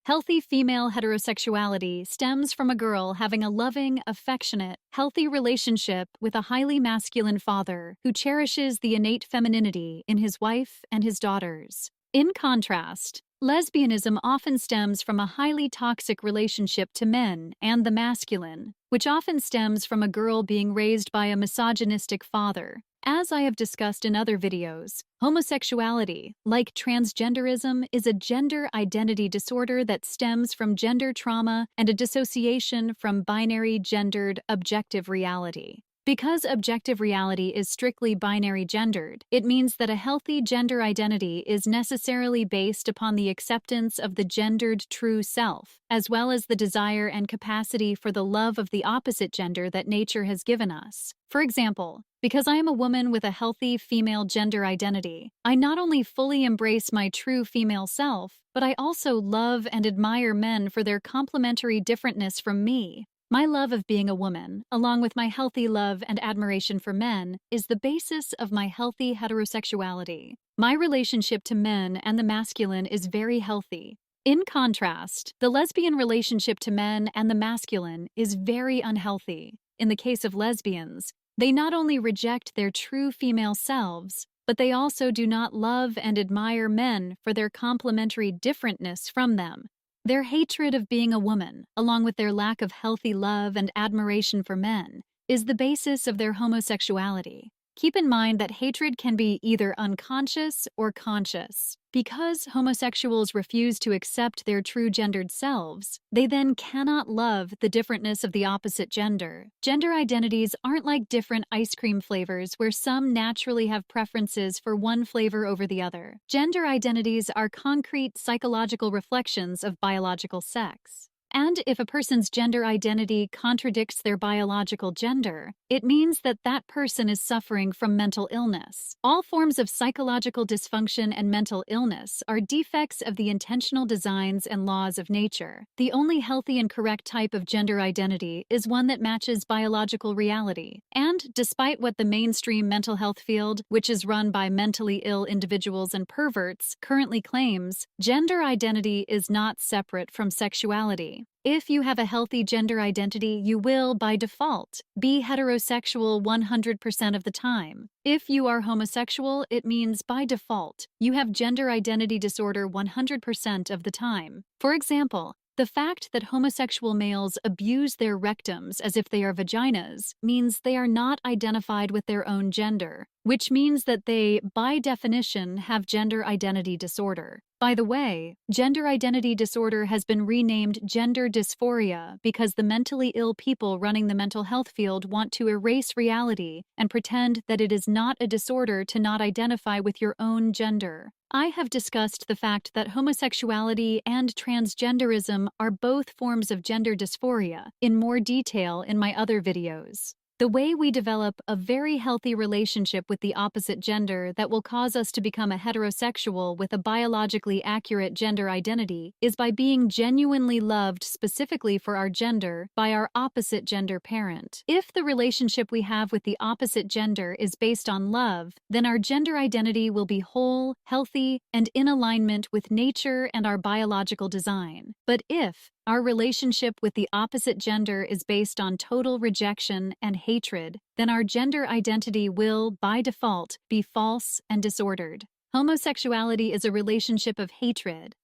Healthy female heterosexuality stems from a girl having a loving, affectionate, healthy relationship with a highly masculine father who cherishes the innate femininity in his wife and his daughters. In contrast, lesbianism often stems from a highly toxic relationship to men and the masculine, which often stems from a girl being raised by a misogynistic father. As I have discussed in other videos, homosexuality, like transgenderism, is a gender identity disorder that stems from gender trauma and a dissociation from binary gendered objective reality. Because objective reality is strictly binary gendered, it means that a healthy gender identity is necessarily based upon the acceptance of the gendered true self, as well as the desire and capacity for the love of the opposite gender that nature has given us. For example, because I am a woman with a healthy female gender identity, I not only fully embrace my true female self, but I also love and admire men for their complementary differentness from me. My love of being a woman, along with my healthy love and admiration for men, is the basis of my healthy heterosexuality. My relationship to men and the masculine is very healthy. In contrast, the lesbian relationship to men and the masculine is very unhealthy. In the case of lesbians, they not only reject their true female selves, but they also do not love and admire men for their complementary differentness from them. Their hatred of being a woman, along with their lack of healthy love and admiration for men, is the basis of their homosexuality. Keep in mind that hatred can be either unconscious or conscious. Because homosexuals refuse to accept their true gendered selves, they then cannot love the differentness of the opposite gender. Gender identities aren't like different ice cream flavors where some naturally have preferences for one flavor over the other. Gender identities are concrete psychological reflections of biological sex. And if a person's gender identity contradicts their biological gender, it means that that person is suffering from mental illness. All forms of psychological dysfunction and mental illness are defects of the intentional designs and laws of nature. The only healthy and correct type of gender identity is one that matches biological reality. And despite what the mainstream mental health field, which is run by mentally ill individuals and perverts, currently claims, gender identity is not separate from sexuality. If you have a healthy gender identity, you will, by default, be heterosexual 100% of the time. If you are homosexual, it means, by default, you have gender identity disorder 100% of the time. For example, the fact that homosexual males abuse their rectums as if they are vaginas means they are not identified with their own gender, which means that they, by definition, have gender identity disorder. By the way, gender identity disorder has been renamed gender dysphoria because the mentally ill people running the mental health field want to erase reality and pretend that it is not a disorder to not identify with your own gender. I have discussed the fact that homosexuality and transgenderism are both forms of gender dysphoria in more detail in my other videos. The way we develop a very healthy relationship with the opposite gender that will cause us to become a heterosexual with a biologically accurate gender identity is by being genuinely loved specifically for our gender by our opposite gender parent. If the relationship we have with the opposite gender is based on love, then our gender identity will be whole, healthy, and in alignment with nature and our biological design. But if our relationship with the opposite gender is based on total rejection and hatred, then our gender identity will, by default, be false and disordered. Homosexuality is a relationship of hatred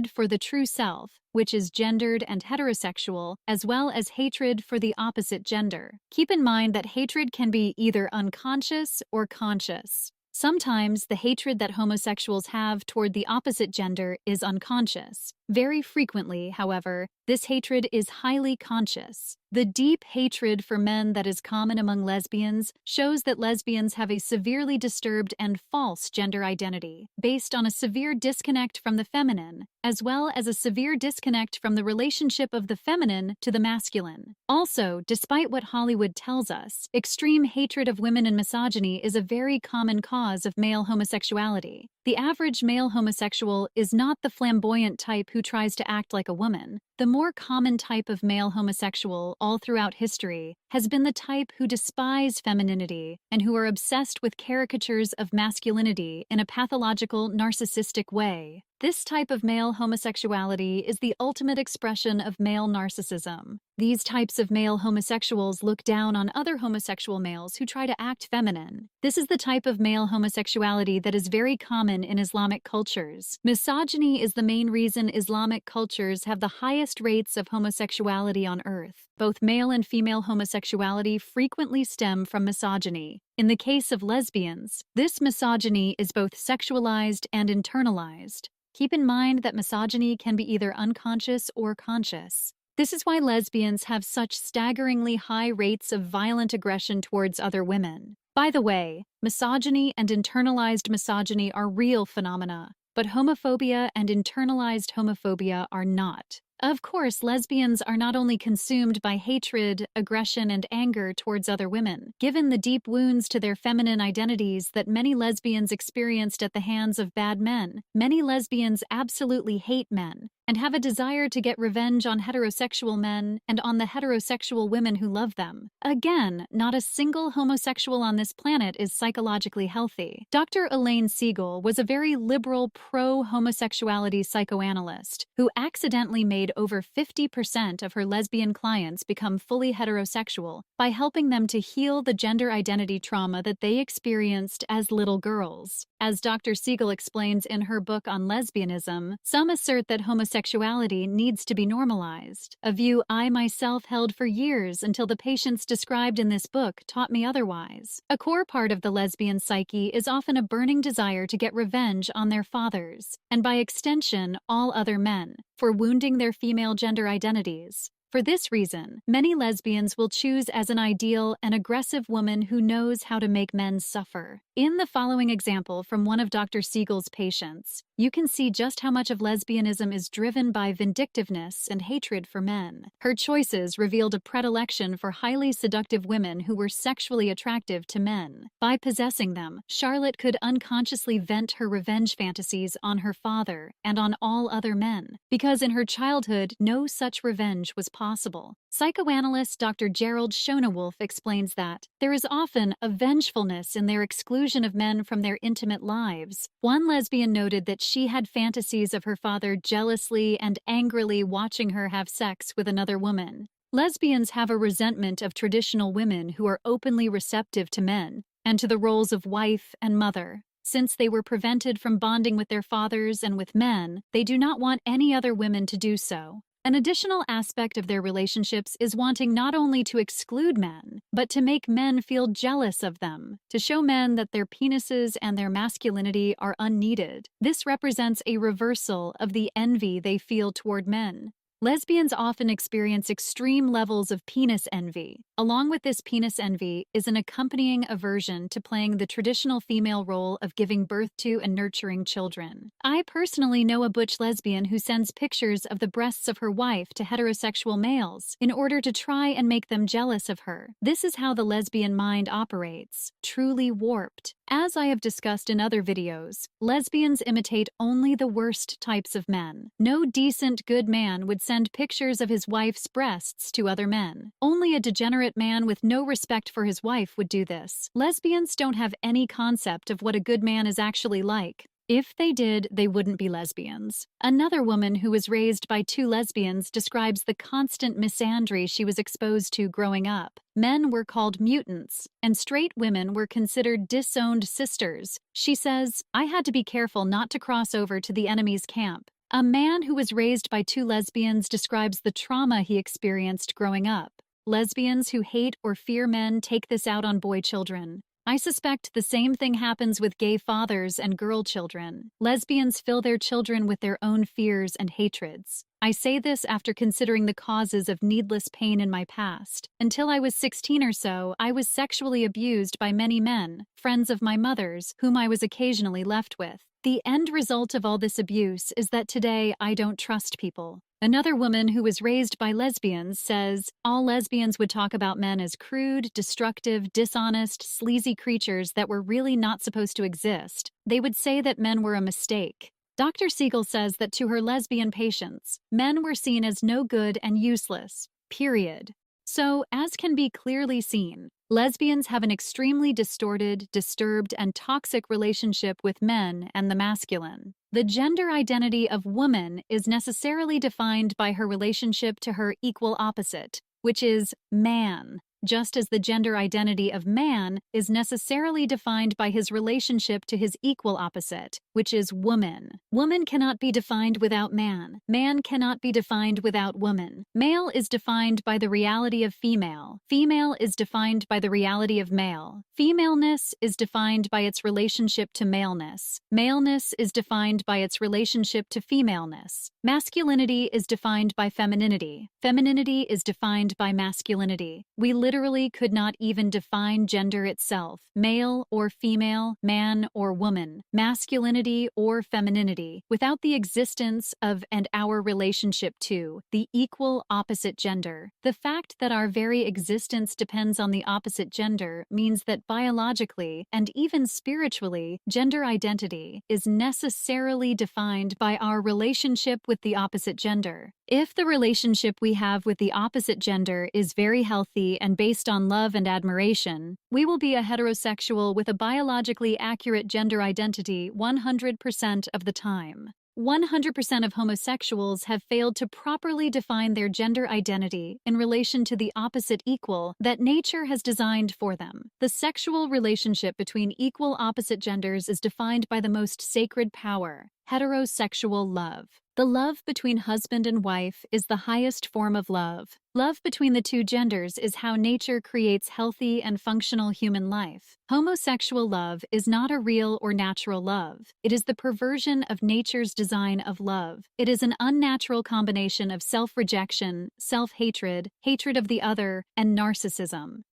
for the true self, which is gendered and heterosexual, as well as hatred for the opposite gender. Keep in mind that hatred can be either unconscious or conscious. Sometimes the hatred that homosexuals have toward the opposite gender is unconscious. Very frequently, however, this hatred is highly conscious. The deep hatred for men that is common among lesbians shows that lesbians have a severely disturbed and false gender identity, based on a severe disconnect from the feminine, as well as a severe disconnect from the relationship of the feminine to the masculine. Also, despite what Hollywood tells us, extreme hatred of women and misogyny is a very common cause of male homosexuality. The average male homosexual is not the flamboyant type who tries to act like a woman. The more common type of male homosexual all throughout history has been the type who despise femininity and who are obsessed with caricatures of masculinity in a pathological, narcissistic way. This type of male homosexuality is the ultimate expression of male narcissism. These types of male homosexuals look down on other homosexual males who try to act feminine. This is the type of male homosexuality that is very common in Islamic cultures. Misogyny is the main reason Islamic cultures have the highest rates of homosexuality on earth. Both male and female homosexuality frequently stem from misogyny. In the case of lesbians, this misogyny is both sexualized and internalized. Keep in mind that misogyny can be either unconscious or conscious. This is why lesbians have such staggeringly high rates of violent aggression towards other women. By the way, misogyny and internalized misogyny are real phenomena, but homophobia and internalized homophobia are not. Of course, lesbians are not only consumed by hatred, aggression, and anger towards other women. Given the deep wounds to their feminine identities that many lesbians experienced at the hands of bad men, many lesbians absolutely hate men and have a desire to get revenge on heterosexual men and on the heterosexual women who love them. Again, not a single homosexual on this planet is psychologically healthy. Dr. Elaine Siegel was a very liberal pro-homosexuality psychoanalyst who accidentally made over 50% of her lesbian clients become fully heterosexual by helping them to heal the gender identity trauma that they experienced as little girls. As Dr. Siegel explains in her book on lesbianism, some assert that homosexuality needs to be normalized, a view I myself held for years until the patients described in this book taught me otherwise. A core part of the lesbian psyche is often a burning desire to get revenge on their fathers, and by extension, all other men, for wounding their female gender identities. For this reason, many lesbians will choose as an ideal an aggressive woman who knows how to make men suffer. In the following example from one of Dr. Siegel's patients, you can see just how much of lesbianism is driven by vindictiveness and hatred for men. Her choices revealed a predilection for highly seductive women who were sexually attractive to men. By possessing them, Charlotte could unconsciously vent her revenge fantasies on her father and on all other men, because in her childhood no such revenge was possible. Psychoanalyst Dr. Gerald Schonewolf explains that there is often a vengefulness in their exclusion of men from their intimate lives. One lesbian noted that she had fantasies of her father jealously and angrily watching her have sex with another woman. Lesbians have a resentment of traditional women who are openly receptive to men and to the roles of wife and mother. Since they were prevented from bonding with their fathers and with men, they do not want any other women to do so. An additional aspect of their relationships is wanting not only to exclude men, but to make men feel jealous of them, to show men that their penises and their masculinity are unneeded. This represents a reversal of the envy they feel toward men. Lesbians often experience extreme levels of penis envy. Along with this penis envy is an accompanying aversion to playing the traditional female role of giving birth to and nurturing children. I personally know a butch lesbian who sends pictures of the breasts of her wife to heterosexual males in order to try and make them jealous of her. This is how the lesbian mind operates, truly warped. As I have discussed in other videos, lesbians imitate only the worst types of men. No decent, good man would send pictures of his wife's breasts to other men. Only a degenerate man with no respect for his wife would do this. Lesbians don't have any concept of what a good man is actually like. If they did, they wouldn't be lesbians. Another woman who was raised by two lesbians describes the constant misandry she was exposed to growing up. Men were called mutants, and straight women were considered disowned sisters. She says, "I had to be careful not to cross over to the enemy's camp." A man who was raised by two lesbians describes the trauma he experienced growing up. Lesbians who hate or fear men take this out on boy children. I suspect the same thing happens with gay fathers and girl children. Lesbians fill their children with their own fears and hatreds. I say this after considering the causes of needless pain in my past. Until I was 16 or so, I was sexually abused by many men, friends of my mother's, whom I was occasionally left with. The end result of all this abuse is that today I don't trust people. Another woman who was raised by lesbians says, all lesbians would talk about men as crude, destructive, dishonest, sleazy creatures that were really not supposed to exist. They would say that men were a mistake. Dr. Siegel says that to her lesbian patients, men were seen as no good and useless, period. So, as can be clearly seen, lesbians have an extremely distorted, disturbed, and toxic relationship with men and the masculine. The gender identity of woman is necessarily defined by her relationship to her equal opposite, which is man, just as the gender identity of man is necessarily defined by his relationship to his equal opposite, which is woman. Woman cannot be defined without man. Man cannot be defined without woman. Male is defined by the reality of female. Female is defined by the reality of male. Femaleness is defined by its relationship to maleness. Maleness is defined by its relationship to femaleness. Masculinity is defined by femininity. Femininity is defined by masculinity. We literally could not even define gender itself, male or female, man or woman, masculinity or femininity, without the existence of and our relationship to the equal opposite gender. The fact that our very existence depends on the opposite gender means that biologically and even spiritually, gender identity is necessarily defined by our relationship with the opposite gender. If the relationship we have with the opposite gender is very healthy and based on love and admiration, we will be a heterosexual with a biologically accurate gender identity 100% of the time. 100% of homosexuals have failed to properly define their gender identity in relation to the opposite equal that nature has designed for them. The sexual relationship between equal opposite genders is defined by the most sacred power, heterosexual love. The love between husband and wife is the highest form of love. Love between the two genders is how nature creates healthy and functional human life. Homosexual love is not a real or natural love. It is the perversion of nature's design of love. It is an unnatural combination of self-rejection, self-hatred, hatred of the other, and narcissism.